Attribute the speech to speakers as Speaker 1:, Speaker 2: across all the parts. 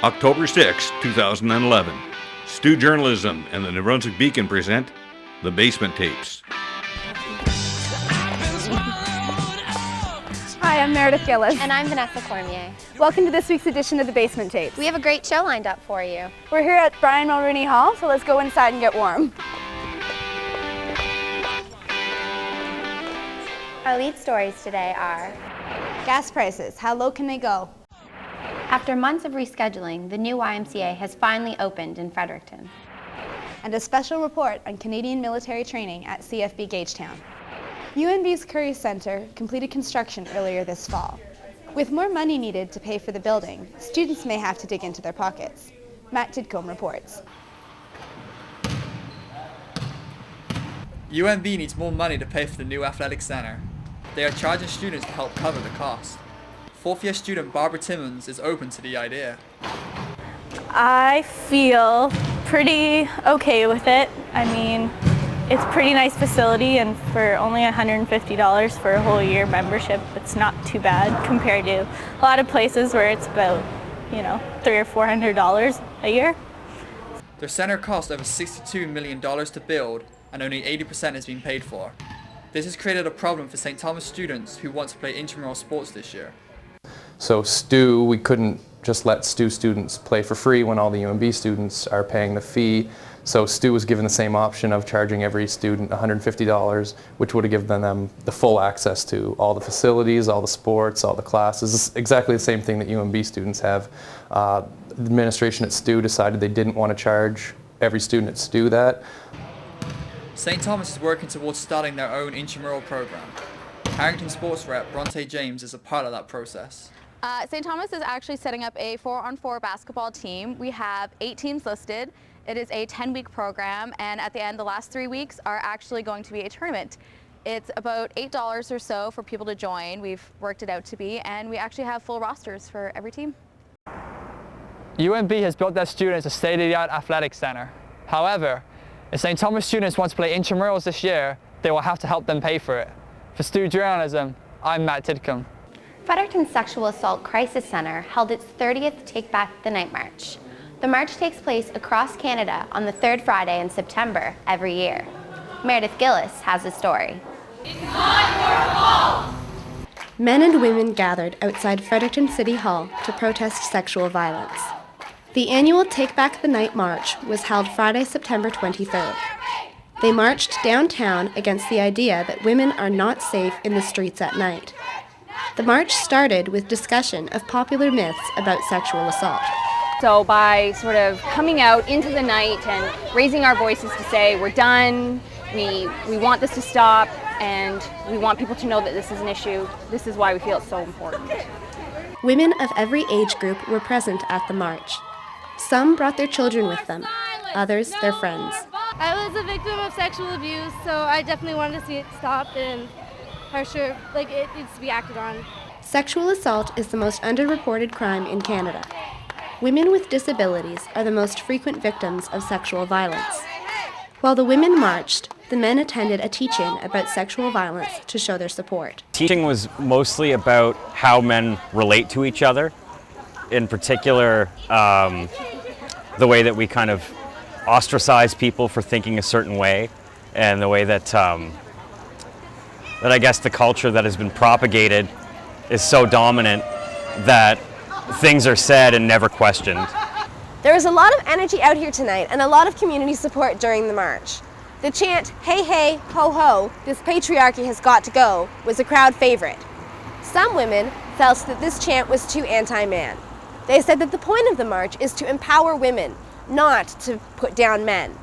Speaker 1: October 6, 2011. Stu Journalism and the New Brunswick Beacon present The Basement Tapes.
Speaker 2: Hi, I'm Meredith Gillis.
Speaker 3: And I'm Vanessa Cormier.
Speaker 2: Welcome to this week's edition of The Basement Tapes.
Speaker 3: We have a great show lined up for you.
Speaker 2: We're here at Brian Mulrooney Hall, so let's go inside and get warm.
Speaker 3: Our lead stories today are
Speaker 2: Gas prices, how low can they go?
Speaker 3: after months of rescheduling, the new YMCA has finally opened in Fredericton.
Speaker 2: And a special report on Canadian military training at CFB Gagetown. UNB's Curry Centre completed construction earlier this fall. With more money needed to pay for the building, students may have to dig into their pockets. Matt Tidcombe reports.
Speaker 4: UNB needs more money to pay for the new athletic centre. They are charging students to help cover the cost. Fourth-year student Barbara Timmons is open to the idea.
Speaker 5: I feel pretty okay with it. I mean, it's a pretty nice facility, and for only $150 for a whole year membership, it's not too bad compared to a lot of places where it's about, $300 or $400 a year.
Speaker 4: Their centre cost over $62 million to build, and only 80% has been paid for. This has created a problem for St. Thomas students who want to play intramural sports this year.
Speaker 6: So STU, we couldn't just let STU students play for free when all the UNB students are paying the fee. So STU was given the same option of charging every student $150, which would have given them the full access to all the facilities, all the sports, all the classes. It's exactly the same thing that UNB students have. The administration at STU decided they didn't want to charge every student at STU that.
Speaker 4: St. Thomas is working towards starting their own intramural program. Harrington sports rep Bronte James is a part of that process.
Speaker 7: St. Thomas is actually setting up a 4-on-4 basketball team. We have 8 teams listed. It is a 10-week program, and at the end, the last 3 weeks are actually going to be a tournament. It's about $8 or so for people to join. We've worked it out to be, and we actually have full rosters for every team.
Speaker 8: UNB has built their students a state-of-the-art athletic center. However, if St. Thomas students want to play intramurals this year, they will have to help them pay for it. For Stu Journalism, I'm Matt Tidcombe.
Speaker 3: Fredericton Sexual Assault Crisis Centre held its 30th Take Back the Night March. The march takes place across Canada on the third Friday in September every year. Meredith Gillis has the story.
Speaker 9: It's not your fault!
Speaker 10: Men and women gathered outside Fredericton City Hall to protest sexual violence. The annual Take Back the Night March was held Friday, September 23rd. They marched downtown against the idea that women are not safe in the streets at night. The march started with discussion of popular myths about sexual assault.
Speaker 11: So by sort of coming out into the night and raising our voices to say we're done, we want this to stop, and we want people to know that this is an issue, this is why we feel it's so important.
Speaker 10: Women of every age group were present at the march. Some brought their children with them, others their friends.
Speaker 12: I was a victim of sexual abuse, so I definitely wanted to see it stopped and harsher, it needs to be acted on.
Speaker 10: Sexual assault is the most underreported crime in Canada. Women with disabilities are the most frequent victims of sexual violence. While the women marched, the men attended a teach-in about sexual violence to show their support.
Speaker 13: Teaching was mostly about how men relate to each other. In particular, the way that we kind of ostracize people for thinking a certain way, and the way that that I guess the culture that has been propagated is so dominant that things are said and never questioned.
Speaker 14: There was a lot of energy out here tonight and a lot of community support during the march. The chant, "Hey, hey, ho, ho, this patriarchy has got to go," was a crowd favorite. Some women felt that this chant was too anti-man. They said that the point of the march is to empower women, not to put down men.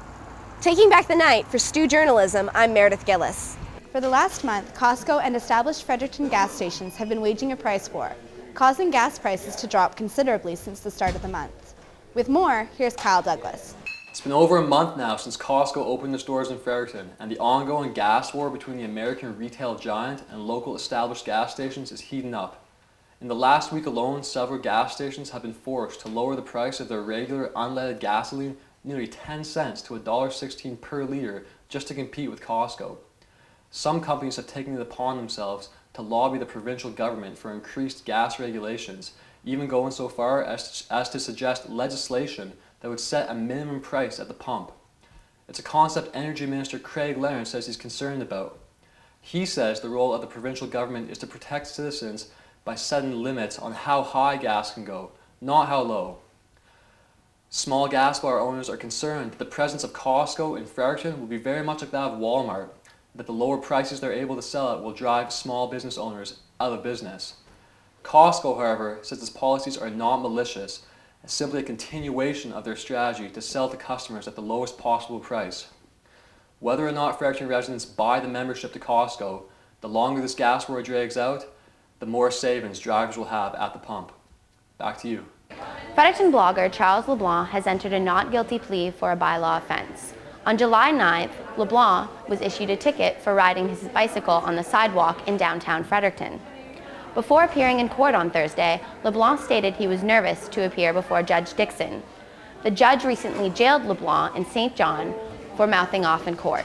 Speaker 14: Taking back the night for Stu Journalism, I'm Meredith Gillis.
Speaker 2: For the last month, Costco and established Fredericton gas stations have been waging a price war, causing gas prices to drop considerably since the start of the month. With more, here's Kyle Douglas.
Speaker 15: It's been over a month now since Costco opened its doors in Fredericton, and the ongoing gas war between the American retail giant and local established gas stations is heating up. In the last week alone, several gas stations have been forced to lower the price of their regular unleaded gasoline nearly 10 cents to $1.16 per litre just to compete with Costco. Some companies have taken it upon themselves to lobby the provincial government for increased gas regulations, even going so far as to suggest legislation that would set a minimum price at the pump. It's a concept Energy Minister Craig Leonard says he's concerned about. He says the role of the provincial government is to protect citizens by setting limits on how high gas can go, not how low. Small gas bar owners are concerned that the presence of Costco in Fredericton will be very much like that of Walmart, that the lower prices they're able to sell at will drive small business owners out of business. Costco, however, says its policies are not malicious, and simply a continuation of their strategy to sell to customers at the lowest possible price. Whether or not Fredericton residents buy the membership to Costco, the longer this gas war drags out, the more savings drivers will have at the pump. Back to you.
Speaker 3: Fredericton blogger Charles LeBlanc has entered a not guilty plea for a bylaw offense. On July 9th, LeBlanc was issued a ticket for riding his bicycle on the sidewalk in downtown Fredericton. Before appearing in court on Thursday, LeBlanc stated he was nervous to appear before Judge Dixon. The judge recently jailed LeBlanc in St. John for mouthing off in court.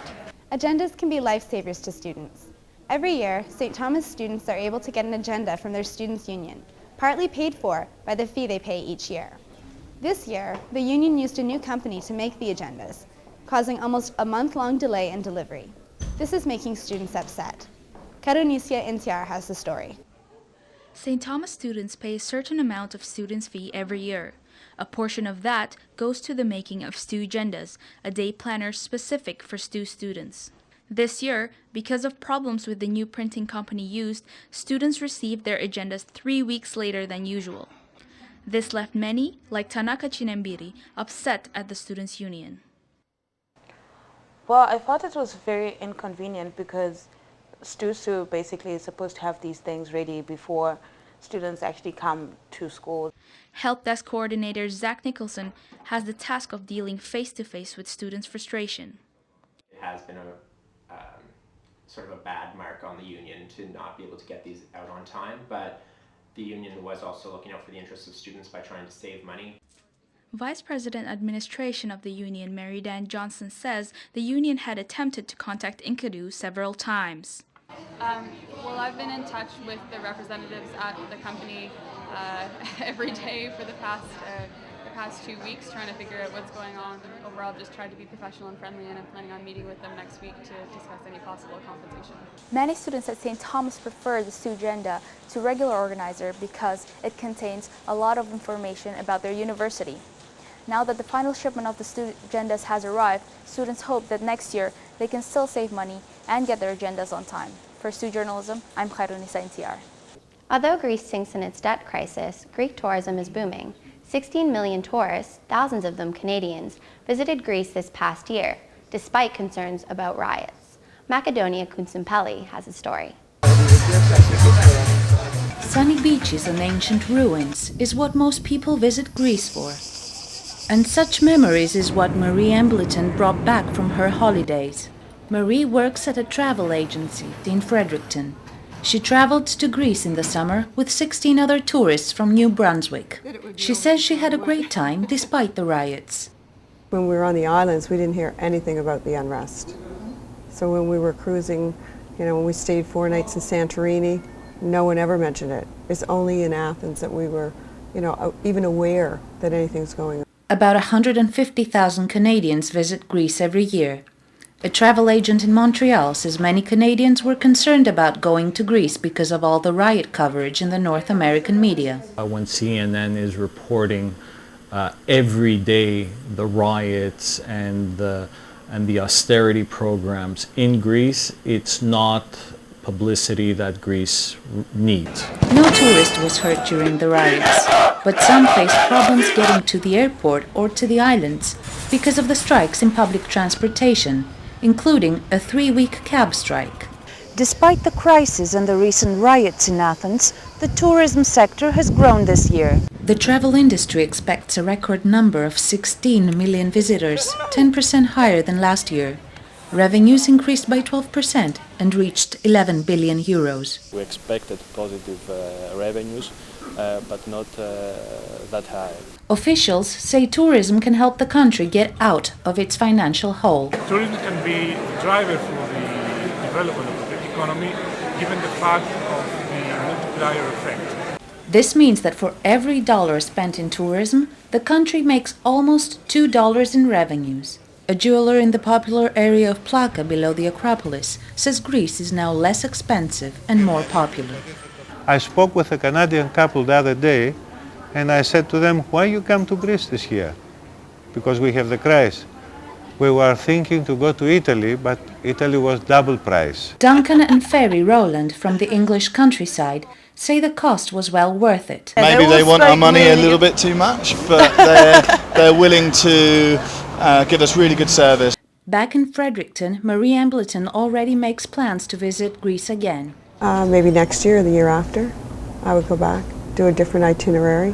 Speaker 2: Agendas can be lifesavers to students. Every year, St. Thomas students are able to get an agenda from their students' union, partly paid for by the fee they pay each year. This year, the union used a new company to make the agendas, causing almost a month-long delay in delivery. This is making students upset. Karunicia Intiar has the story.
Speaker 16: St. Thomas students pay a certain amount of students' fee every year. A portion of that goes to the making of STU agendas, a day planner specific for STU students. This year, because of problems with the new printing company used, students received their agendas 3 weeks later than usual. This left many, like Tanaka Chinembiri, upset at the students' union.
Speaker 17: Well, I thought it was very inconvenient because STU basically is supposed to have these things ready before students actually come to school.
Speaker 16: Help Desk Coordinator Zach Nicholson has the task of dealing face-to-face with students' frustration.
Speaker 18: It has been a sort of a bad mark on the union to not be able to get these out on time, but the union was also looking out for the interests of students by trying to save money.
Speaker 16: Vice President Administration of the union, Mary Dan Johnson, says the union had attempted to contact Inkadu several times.
Speaker 19: Well, I've been in touch with the representatives at the company every day for the past 2 weeks, trying to figure out what's going on. Overall, I've just tried to be professional and friendly, and I'm planning on meeting with them next week to discuss any possible compensation.
Speaker 20: Many students at St. Thomas prefer the STU agenda to regular organizer because it contains a lot of information about their university. Now that the final shipment of the STU agendas has arrived, students hope that next year they can still save money and get their agendas on time. For STU Journalism, I'm Karunicia Intiar.
Speaker 3: Although Greece sinks in its debt crisis, Greek tourism is booming. 16 million tourists, thousands of them Canadians, visited Greece this past year, despite concerns about riots. Macedonia Kuntsimpeli has a story.
Speaker 21: Sunny beaches and ancient ruins is what most people visit Greece for. And such memories is what Marie Embleton brought back from her holidays. Marie works at a travel agency in Fredericton. She traveled to Greece in the summer with 16 other tourists from New Brunswick. She says she had a great time despite the riots.
Speaker 22: When we were on the islands, we didn't hear anything about the unrest. So when we were cruising, when we stayed 4 nights in Santorini, no one ever mentioned it. It's only in Athens that we were, even aware that anything's going on.
Speaker 21: About 150,000 Canadians visit Greece every year. A travel agent in Montreal says many Canadians were concerned about going to Greece because of all the riot coverage in the North American media.
Speaker 23: When CNN is reporting every day the riots and the austerity programs in Greece, it's not publicity that Greece needs.
Speaker 21: No tourist was hurt during the riots, but some faced problems getting to the airport or to the islands because of the strikes in public transportation, including a 3-week cab strike.
Speaker 24: Despite the crisis and the recent riots in Athens, the tourism sector has grown this year.
Speaker 21: The travel industry expects a record number of 16 million visitors, 10% higher than last year. Revenues increased by 12% and reached 11 billion euros.
Speaker 25: We expected positive revenues, but not that high.
Speaker 21: Officials say tourism can help the country get out of its financial hole.
Speaker 26: Tourism can be the driver for the development of the economy, given the fact of
Speaker 1: multiplier effect.
Speaker 21: This means that for every dollar spent in tourism, the country makes almost $2 in revenues. A jeweler in the popular area of Plaka below the Acropolis says Greece is now less expensive and more popular.
Speaker 4: I spoke with a Canadian couple the other day and I said to them, why you come to Greece this year? Because we have the crisis. We were thinking to go to Italy, but Italy was double price.
Speaker 21: Duncan and Ferry Rowland from the English countryside say the cost was well worth it.
Speaker 5: Maybe they want our money a little bit too much, but they're willing to give us really good service.
Speaker 21: Back in Fredericton, Marie Embleton already makes plans to visit Greece again.
Speaker 22: Maybe next year or the year after, I would go back, do a different itinerary.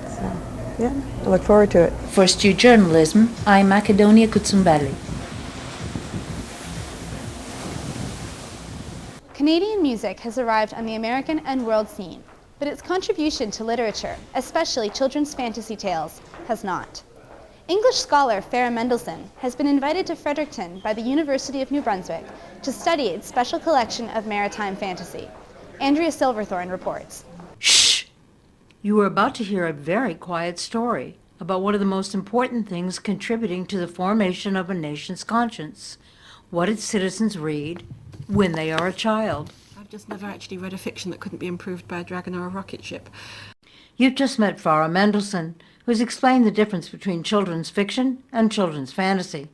Speaker 22: So, yeah, I look forward to it.
Speaker 21: For Stu Journalism, I'm Macedonia Kutsumbeli.
Speaker 2: Canadian music has arrived on the American and world scene, but its contribution to literature, especially children's fantasy tales, has not. English scholar Farah Mendelssohn has been invited to Fredericton by the University of New Brunswick to study its special collection of maritime fantasy. Andrea Silverthorne reports.
Speaker 6: Shh! You are about to hear a very quiet story about one of the most important things contributing to the formation of a nation's conscience, what its citizens read when they are a child.
Speaker 7: I've just never actually read a fiction that couldn't be improved by a dragon or a rocket ship.
Speaker 6: You've just met Farah Mendelssohn, who's explained the difference between children's fiction and children's fantasy.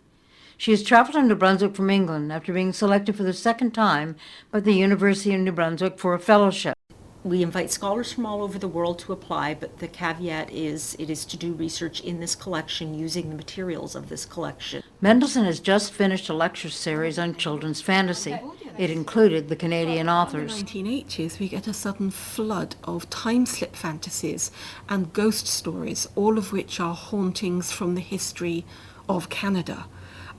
Speaker 6: She has traveled to New Brunswick from England after being selected for the second time by the University of New Brunswick for a fellowship.
Speaker 26: We invite scholars from all over the world to apply, but the caveat is it is to do research in this collection using the materials of this collection.
Speaker 6: Mendelssohn has just finished a lecture series on children's fantasy. It included the Canadian authors.
Speaker 7: In the 1980s, we get a sudden flood of time-slip fantasies and ghost stories, all of which are hauntings from the history of Canada.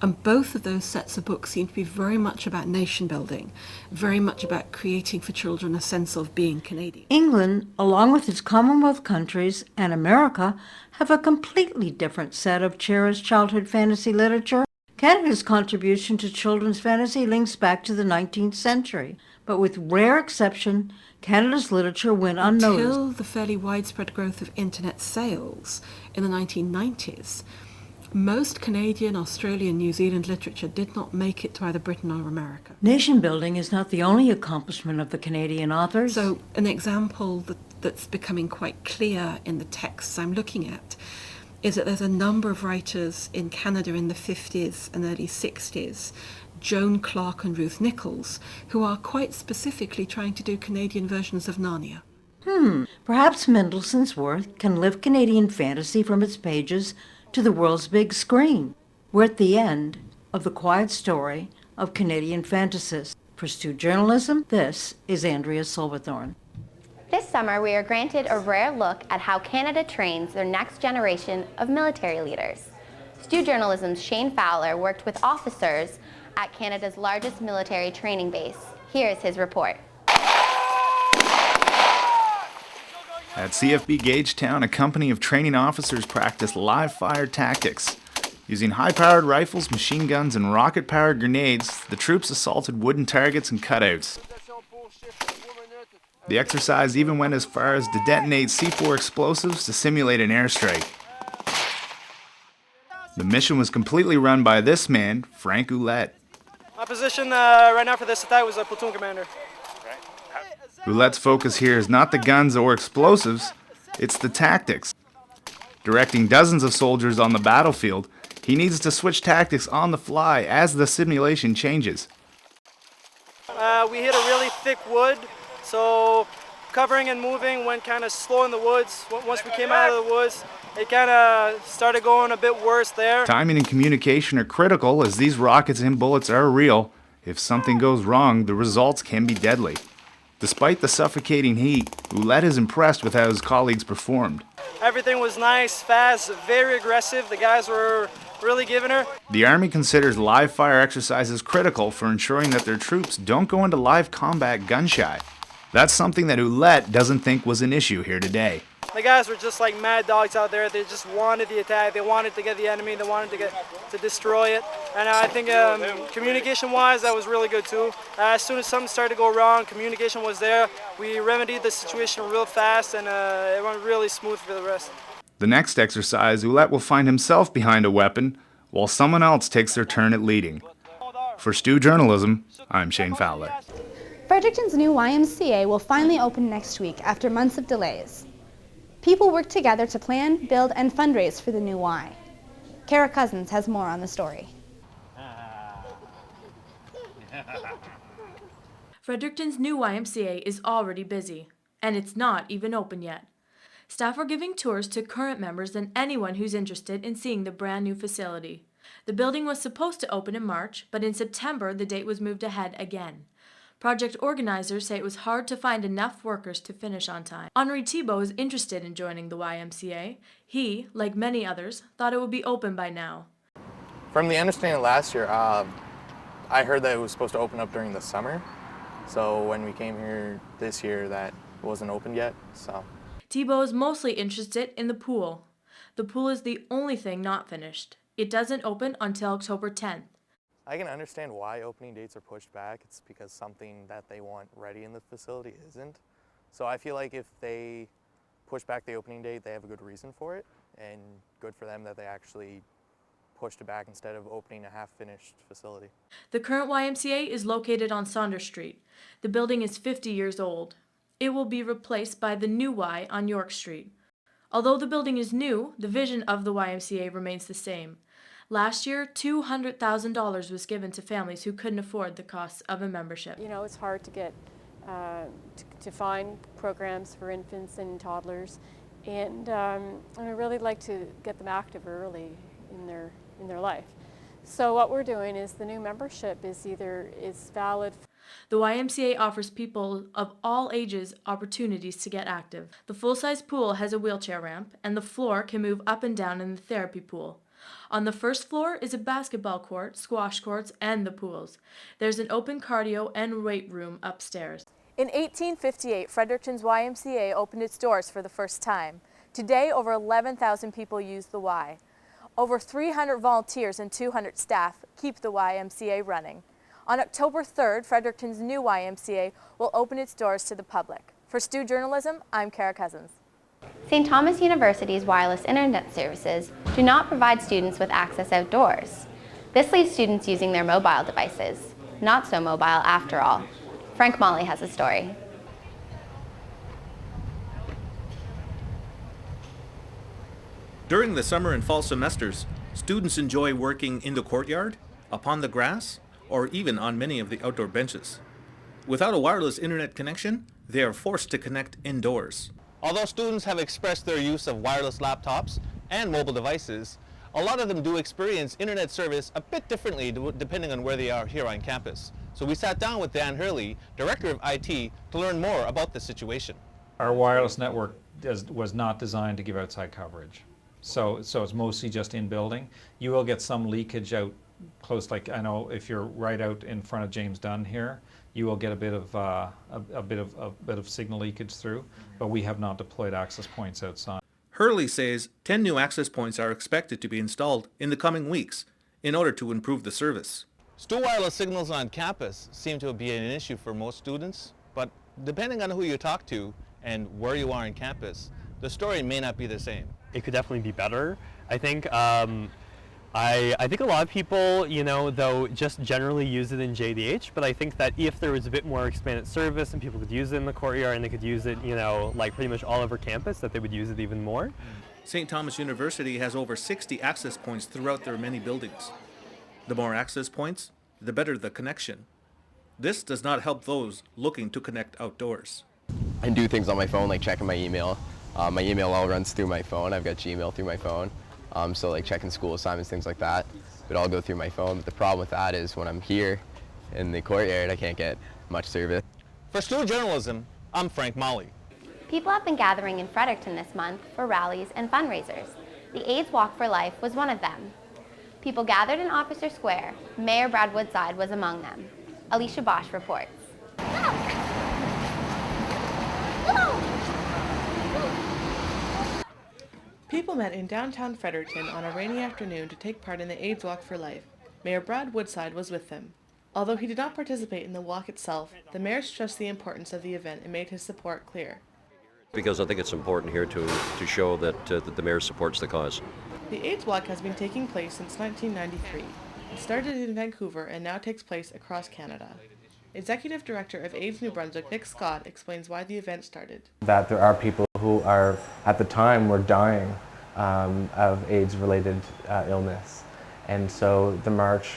Speaker 7: And both of those sets of books seem to be very much about nation building, very much about creating for children a sense of being Canadian.
Speaker 6: England, along with its Commonwealth countries and America, have a completely different set of cherished childhood fantasy literature. Canada's contribution to children's fantasy links back to the 19th century, but with rare exception, Canada's literature went unnoticed.
Speaker 7: Until the fairly widespread growth of internet sales in the 1990s, most Canadian, Australian, New Zealand literature did not make it to either Britain or America.
Speaker 6: Nation building is not the only accomplishment of the Canadian authors.
Speaker 7: So an example that's becoming quite clear in the texts I'm looking at is that there's a number of writers in Canada in the 50s and early 60s, Joan Clark and Ruth Nichols, who are quite specifically trying to do Canadian versions of Narnia.
Speaker 6: Perhaps Mendelssohn's work can lift Canadian fantasy from its pages to the world's big screen. We're at the end of the quiet story of Canadian fantasists. For Stu Journalism, this is Andrea Silverthorne.
Speaker 3: This summer, we are granted a rare look at how Canada trains their next generation of military leaders. Stu Journalism's Shane Fowler worked with officers at Canada's largest military training base. Here's his report.
Speaker 27: At CFB Gagetown, a company of training officers practiced live-fire tactics. Using high-powered rifles, machine guns, and rocket-powered grenades, the troops assaulted wooden targets and cutouts. The exercise even went as far as to detonate C4 explosives to simulate an airstrike. The mission was completely run by this man, Frank Ouellette.
Speaker 28: My position right now for this attack was a platoon commander.
Speaker 27: Ouellette's focus here is not the guns or explosives, it's the tactics. Directing dozens of soldiers on the battlefield, he needs to switch tactics on the fly as the simulation changes.
Speaker 28: We hit a really thick wood, so covering and moving went kind of slow in the woods. Once we came out of the woods, it kind of started going a bit worse there.
Speaker 27: Timing and communication are critical as these rockets and bullets are real. If something goes wrong, the results can be deadly. Despite the suffocating heat, Ouellette is impressed with how his colleagues performed.
Speaker 28: Everything was nice, fast, very aggressive. The guys were really giving her.
Speaker 27: The Army considers live fire exercises critical for ensuring that their troops don't go into live combat gun-shy. That's something that Ouellette doesn't think was an issue here today.
Speaker 28: The guys were just like mad dogs out there. They just wanted the attack. They wanted to get the enemy. They wanted to destroy it. And I think communication-wise, that was really good too. As soon as something started to go wrong, communication was there. We remedied the situation real fast, and it went really smooth for the rest.
Speaker 27: The next exercise, Ouellette will find himself behind a weapon while someone else takes their turn at leading. For Stu Journalism, I'm Shane Fowler.
Speaker 2: Fredericton's new YMCA will finally open next week after months of delays. People work together to plan, build, and fundraise for the new Y. Kara Cousins has more on the story.
Speaker 1: Fredericton's new YMCA is already busy, and it's not even open yet. Staff are giving tours to current members and anyone who's interested in seeing the brand new facility. The building was supposed to open in March, but in September the date was moved ahead again. Project organizers say it was hard to find enough workers to finish on time. Henri Thibault is interested in joining the YMCA. He, like many others, thought it would be open by now.
Speaker 8: From the understanding last year, I heard that it was supposed to open up during the summer. So when we came here this year, that wasn't open yet. So
Speaker 1: Thibault is mostly interested in the pool. The pool is the only thing not finished. It doesn't open until October 10th.
Speaker 8: I can understand why opening dates are pushed back. It's because something that they want ready in the facility isn't. So I feel like if they push back the opening date, they have a good reason for it, and good for them that they actually pushed it back instead of opening a half-finished facility.
Speaker 1: The current YMCA is located on Saunders Street. The building is 50 years old. It will be replaced by the new Y on York Street. Although the building is new, the vision of the YMCA remains the same. Last year, $200,000 was given to families who couldn't afford the costs of a membership.
Speaker 9: You know, it's hard to get to find programs for infants and toddlers, and I really like to get them active early in their life. So what we're doing is the new membership is valid.
Speaker 1: The YMCA offers people of all ages opportunities to get active. The full-size pool has a wheelchair ramp, and the floor can move up and down in the therapy pool. On the first floor is a basketball court, squash courts, and the pools. There's an open cardio and weight room upstairs.
Speaker 10: In 1858, Fredericton's YMCA opened its doors for the first time. Today, over 11,000 people use the Y. Over 300 volunteers and 200 staff keep the YMCA running. On October 3rd, Fredericton's new YMCA will open its doors to the public. For Stu Journalism, I'm Kara Cousins.
Speaker 3: St. Thomas University's wireless internet services do not provide students with access outdoors. This leaves students using their mobile devices. Not so mobile after all. Frank Molly has a story.
Speaker 11: During the summer and fall semesters, students enjoy working in the courtyard, upon the grass, or even on many of the outdoor benches. Without a wireless internet connection, they are forced to connect indoors.
Speaker 12: Although students have expressed their use of wireless laptops and mobile devices, a lot of them do experience internet service a bit differently depending on where they are here on campus. So we sat down with Dan Hurley, Director of IT, to learn more about the situation.
Speaker 13: Our wireless network was not designed to give outside coverage. So it's mostly just in building. You will get some leakage out close, like I know if you're right out in front of James Dunn here, you will get a bit of signal leakage through, but we have not deployed access points outside.
Speaker 11: Hurley says 10 new access points are expected to be installed in the coming weeks in order to improve the service.
Speaker 12: Stu, wireless signals on campus seem to be an issue for most students, but depending on who you talk to and where you are on campus, the story may not be the same.
Speaker 14: It could definitely be better. I think I think a lot of people, though, just generally use it in JDH, but I think that if there was a bit more expanded service and people could use it in the courtyard and they could use it, like pretty much all over campus, that they would use it even more.
Speaker 11: St. Thomas University has over 60 access points throughout their many buildings. The more access points, the better the connection. This does not help those looking to connect outdoors.
Speaker 29: I can do things on my phone, like checking my email. My email all runs through my phone. I've got Gmail through my phone. So like checking school assignments, things like that, it all go through my phone. But the problem with that is when I'm here in the courtyard, I can't get much service.
Speaker 12: For Stu Journalism, I'm Frank Molly.
Speaker 3: People have been gathering in Fredericton this month for rallies and fundraisers. The AIDS Walk for Life was one of them. People gathered in Officer Square. Mayor Brad Woodside was among them. Alicia Bosch reports.
Speaker 15: People met in downtown Fredericton on a rainy afternoon to take part in the AIDS Walk for Life. Mayor Brad Woodside was with them. Although he did not participate in the walk itself, the mayor stressed the importance of the event and made his support clear.
Speaker 16: Because I think it's important here to show that the mayor supports the cause.
Speaker 15: The AIDS Walk has been taking place since 1993. It started in Vancouver and now takes place across Canada. Executive Director of AIDS New Brunswick, Nick Scott, explains why the event started.
Speaker 17: That there are people who are, at the time, were dying of AIDS-related illness. And so the march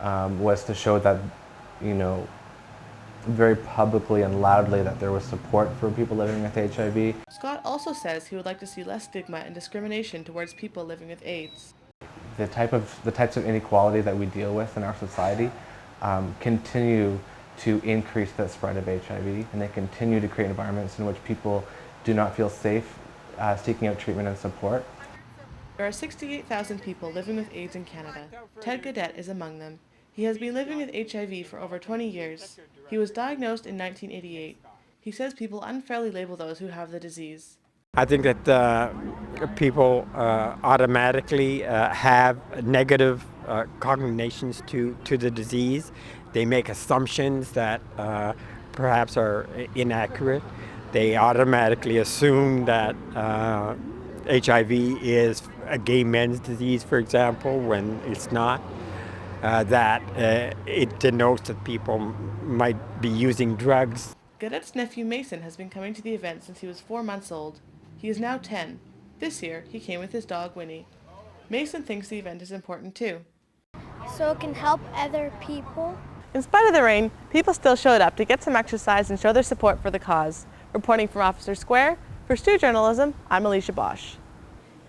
Speaker 17: was to show that, very publicly and loudly that there was support for people living with HIV.
Speaker 15: Scott also says he would like to see less stigma and discrimination towards people living with AIDS.
Speaker 17: The types of inequality that we deal with in our society continue to increase the spread of HIV, and they continue to create environments in which people do not feel safe seeking out treatment and support.
Speaker 15: There are 68,000 people living with AIDS in Canada. Ted Gaudette is among them. He has been living with HIV for over 20 years. He was diagnosed in 1988. He says people unfairly label those who have the disease.
Speaker 18: I think that people automatically have negative cognitions to the disease. They make assumptions that perhaps are inaccurate. They automatically assume that HIV is a gay men's disease, for example, when it's not. That it denotes that people might be using drugs.
Speaker 15: Gaudette's nephew Mason has been coming to the event since he was 4 months old. He is now 10. This year, he came with his dog Winnie. Mason thinks the event is important too.
Speaker 19: So it can help other people.
Speaker 15: In spite of the rain, people still showed up to get some exercise and show their support for the cause. Reporting from Officer Square, for Stu Journalism, I'm Alicia Bosch.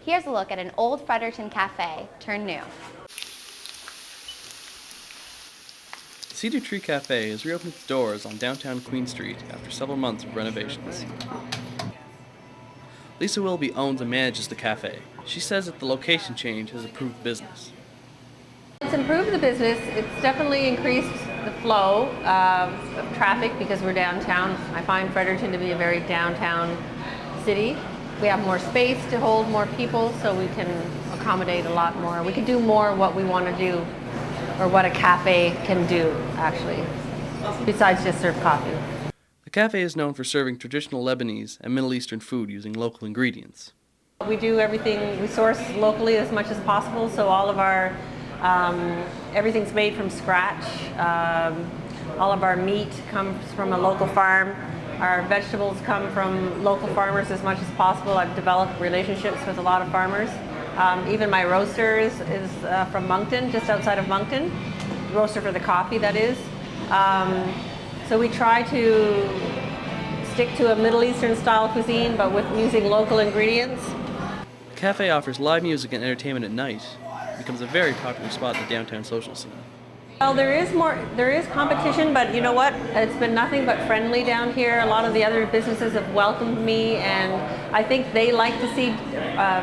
Speaker 3: Here's a look at an old Fredericton cafe turned new.
Speaker 20: Cedar Tree Cafe has reopened its doors on downtown Queen Street after several months of renovations. Lisa Wilby owns and manages the cafe. She says that the location change has improved the business.
Speaker 23: It's improved the business. It's definitely increased the flow of traffic because we're downtown. I find Fredericton to be a very downtown city. We have more space to hold more people, so we can accommodate a lot more. We can do more what we want to do, or what a cafe can do, actually, besides just serve coffee.
Speaker 20: The cafe is known for serving traditional Lebanese and Middle Eastern food using local ingredients.
Speaker 23: We do everything, we source locally as much as possible, so all of our, everything's made from scratch. All of our meat comes from a local farm. Our vegetables come from local farmers as much as possible. I've developed relationships with a lot of farmers. Even my roaster is from Moncton, just outside of Moncton. Roaster for the coffee, that is. So we try to stick to a Middle Eastern style cuisine, but with using local ingredients.
Speaker 20: The cafe offers live music and entertainment at night. It becomes a very popular spot in the downtown social scene.
Speaker 23: Well, there is competition, but you know what? It's been nothing but friendly down here. A lot of the other businesses have welcomed me, and I think they like to see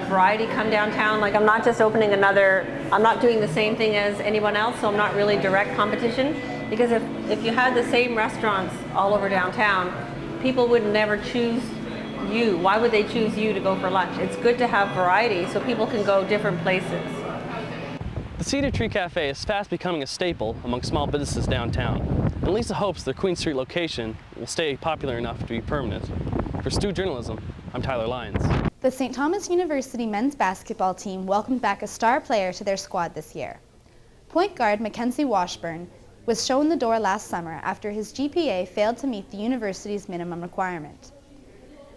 Speaker 23: variety come downtown. Like, I'm not just opening I'm not doing the same thing as anyone else, so I'm not really direct competition. Because if you had the same restaurants all over downtown, people would never choose you. Why would they choose you to go for lunch? It's good to have variety so people can go different places.
Speaker 20: The Cedar Tree Cafe is fast becoming a staple among small businesses downtown, and Lisa hopes their Queen Street location will stay popular enough to be permanent. For Stu Journalism, I'm Tyler Lyons.
Speaker 2: The St. Thomas University men's basketball team welcomed back a star player to their squad this year. Point guard Mackenzie Washburn was shown the door last summer after his GPA failed to meet the university's minimum requirement.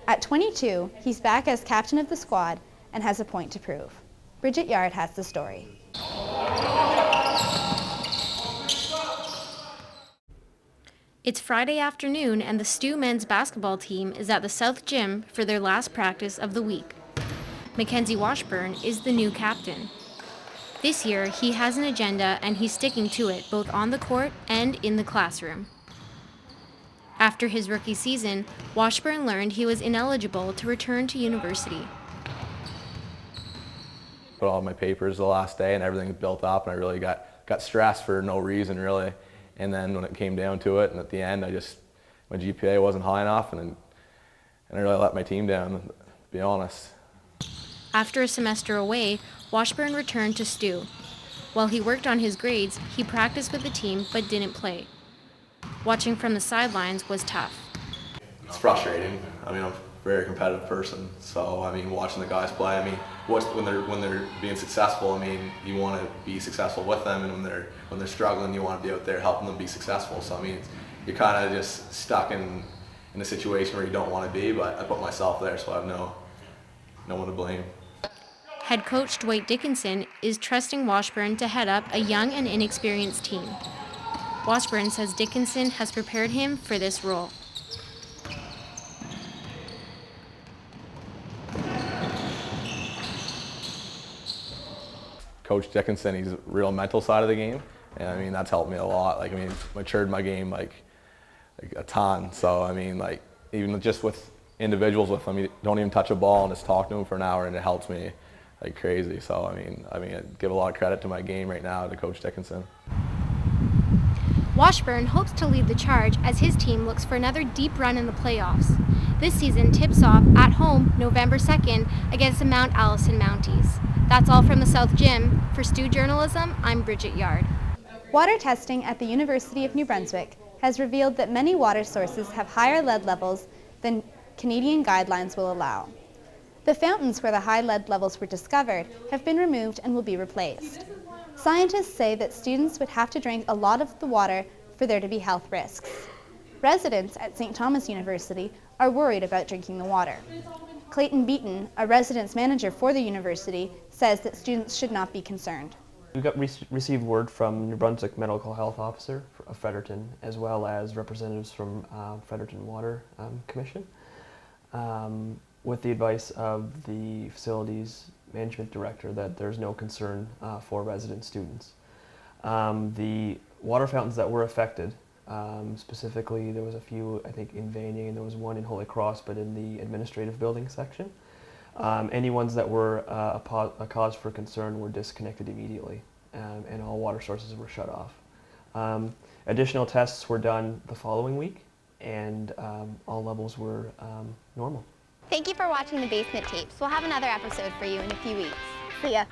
Speaker 2: At 22, he's back as captain of the squad and has a point to prove. Bridget Yard has the story.
Speaker 24: It's Friday afternoon and the Stu men's basketball team is at the South Gym for their last practice of the week. Mackenzie Washburn is the new captain. This year, he has an agenda and he's sticking to it both on the court and in the classroom. After his rookie season, Washburn learned he was ineligible to return to university.
Speaker 25: Put all my papers the last day and everything built up, and I really got stressed for no reason really. And then when it came down to it, and at the end, my GPA wasn't high enough, and I really let my team down, to be honest.
Speaker 24: After a semester away, Washburn returned to Stu. While he worked on his grades, he practiced with the team but didn't play. Watching from the sidelines was tough.
Speaker 25: It's frustrating. I mean, I'm a very competitive person, so I mean, watching the guys play, I mean, when they're being successful, I mean, you want to be successful with them, and when they're struggling, you want to be out there helping them be successful. So I mean, you're kind of just stuck in a situation where you don't want to be. But I put myself there, so I have no one to blame.
Speaker 24: Head coach Dwight Dickinson is trusting Washburn to head up a young and inexperienced team. Washburn says Dickinson has prepared him for this role.
Speaker 25: Coach Dickinson, he's a real mental side of the game, and I mean, that's helped me a lot. Like, I mean, matured my game like a ton. So I mean, like, even just with individuals with them, you don't even touch a ball and just talk to them for an hour, and it helps me like crazy. So I mean, I give a lot of credit to my game right now to Coach Dickinson.
Speaker 24: Washburn hopes to lead the charge as his team looks for another deep run in the playoffs. This season tips off at home November 2nd against the Mount Allison Mounties. That's all from the South Gym. For Stu Journalism, I'm Bridget Yard.
Speaker 2: Water testing at the University of New Brunswick has revealed that many water sources have higher lead levels than Canadian guidelines will allow. The fountains where the high lead levels were discovered have been removed and will be replaced. Scientists say that students would have to drink a lot of the water for there to be health risks. Residents at St. Thomas University are worried about drinking the water. Clayton Beaton, a residence manager for the university, says that students should not be concerned.
Speaker 4: We received word from New Brunswick Medical Health Officer of Fredericton, as well as representatives from Fredericton Water Commission, with the advice of the facilities management director that there's no concern for resident students. The water fountains that were affected, specifically there was a few, I think, in Vanier, and there was one in Holy Cross, but in the administrative building section. Any ones that were a cause for concern were disconnected immediately, and all water sources were shut off. Additional tests were done the following week, and all levels were normal.
Speaker 3: Thank you for watching the Basement Tapes. We'll have another episode for you in a few weeks. See ya.